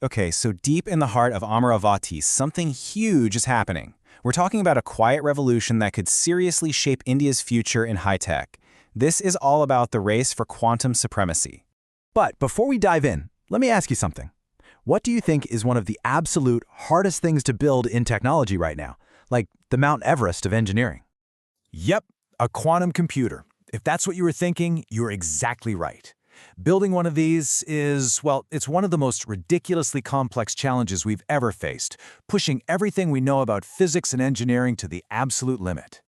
Okay, so deep in the heart of Amaravati, something huge is happening. We're talking about a quiet revolution that could seriously shape India's future in high-tech. This is all about the race for quantum supremacy. But before we dive in, let me ask you something. What do you think is one of the absolute hardest things to build in technology right now? Like the Mount Everest of engineering? Yep, a quantum computer. If that's what you were thinking, you're exactly right. Building one of these is, well, it's one of the most ridiculously complex challenges we've ever faced, pushing everything we know about physics and engineering to the absolute limit.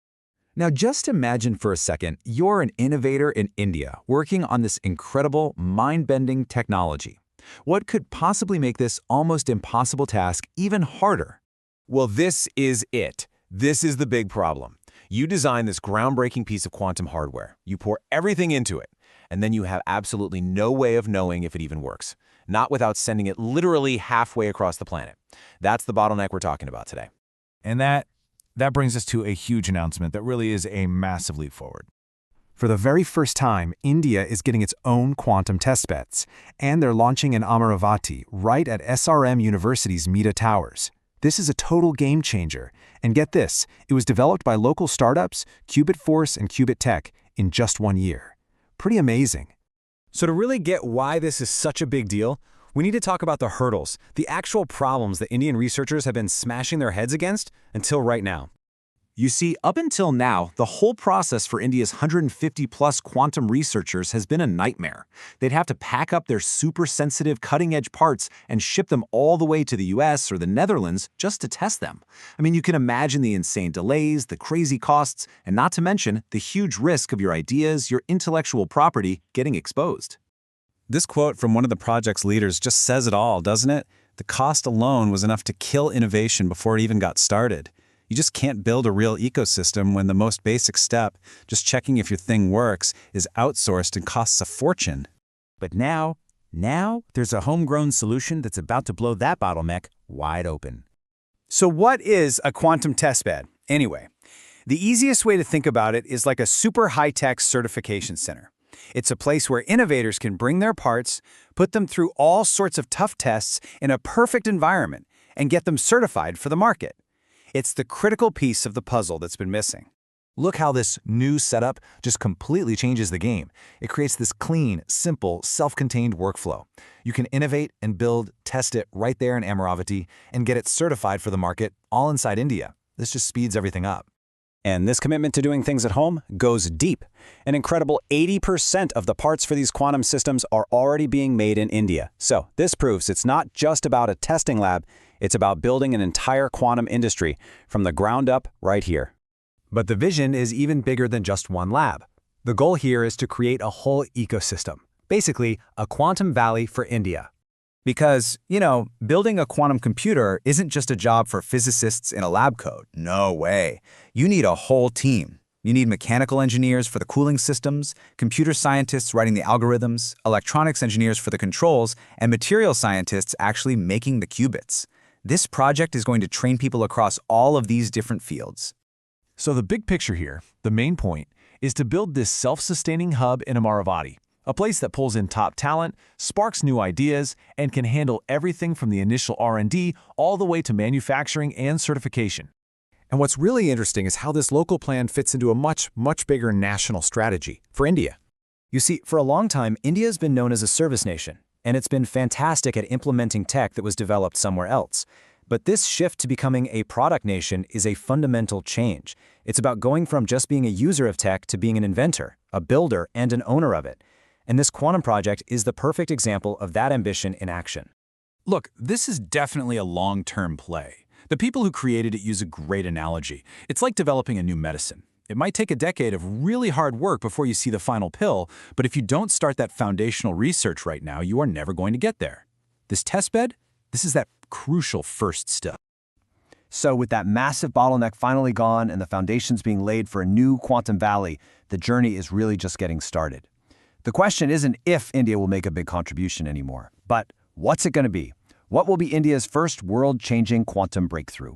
Now just imagine for a second you're an innovator in India working on this incredible, mind-bending technology. What could possibly make this almost impossible task even harder? Well, this is it. This is the big problem. You design this groundbreaking piece of quantum hardware. You pour everything into it, and then you have absolutely no way of knowing if it even works. Not without sending it literally halfway across the planet. That's the bottleneck we're talking about today. And that brings us to a huge announcement that really is a massive leap forward. For the very first time, India is getting its own quantum testbeds, and they're launching in Amaravati right at SRM University's Meta Towers. This is a total game changer, and get this, it was developed by local startups, Qubit Force and Qubit Tech, in just 1 year. Pretty amazing. So to really get why this is such a big deal, we need to talk about the hurdles, the actual problems that Indian researchers have been smashing their heads against until right now. You see, up until now, the whole process for India's 150-plus quantum researchers has been a nightmare. They'd have to pack up their super-sensitive, cutting-edge parts and ship them all the way to the US or the Netherlands just to test them. I mean, you can imagine the insane delays, the crazy costs, and not to mention the huge risk of your ideas, your intellectual property getting exposed. This quote from one of the project's leaders just says it all, doesn't it? The cost alone was enough to kill innovation before it even got started. You just can't build a real ecosystem when the most basic step, just checking if your thing works, is outsourced and costs a fortune. But now there's a homegrown solution that's about to blow that bottleneck wide open. So what is a quantum testbed, anyway? The easiest way to think about it is like a super high-tech certification center. It's a place where innovators can bring their parts, put them through all sorts of tough tests in a perfect environment, and get them certified for the market. It's the critical piece of the puzzle that's been missing. Look how this new setup just completely changes the game. It creates this clean, simple, self-contained workflow. You can innovate and build, test it right there in Amaravati, and get it certified for the market all inside India. This just speeds everything up. And this commitment to doing things at home goes deep. An incredible 80% of the parts for these quantum systems are already being made in India. So this proves it's not just about a testing lab, it's about building an entire quantum industry from the ground up right here. But the vision is even bigger than just one lab. The goal here is to create a whole ecosystem, basically a quantum valley for India. Because, building a quantum computer isn't just a job for physicists in a lab coat. No way. You need a whole team. You need mechanical engineers for the cooling systems, computer scientists writing the algorithms, electronics engineers for the controls, and material scientists actually making the qubits. This project is going to train people across all of these different fields. So the big picture here, the main point, is to build this self-sustaining hub in Amaravati, a place that pulls in top talent, sparks new ideas, and can handle everything from the initial R&D all the way to manufacturing and certification. And what's really interesting is how this local plan fits into a much bigger national strategy for India. You see, for a long time, India's been known as a service nation, and it's been fantastic at implementing tech that was developed somewhere else. But this shift to becoming a product nation is a fundamental change. It's about going from just being a user of tech to being an inventor, a builder, and an owner of it. And this quantum project is the perfect example of that ambition in action. Look, this is definitely a long-term play. The people who created it use a great analogy. It's like developing a new medicine. It might take a decade of really hard work before you see the final pill, but if you don't start that foundational research right now, you are never going to get there. This testbed, this is that crucial first step. So with that massive bottleneck finally gone and the foundations being laid for a new quantum valley, the journey is really just getting started. The question isn't if India will make a big contribution anymore, but what's it going to be? What will be India's first world-changing quantum breakthrough?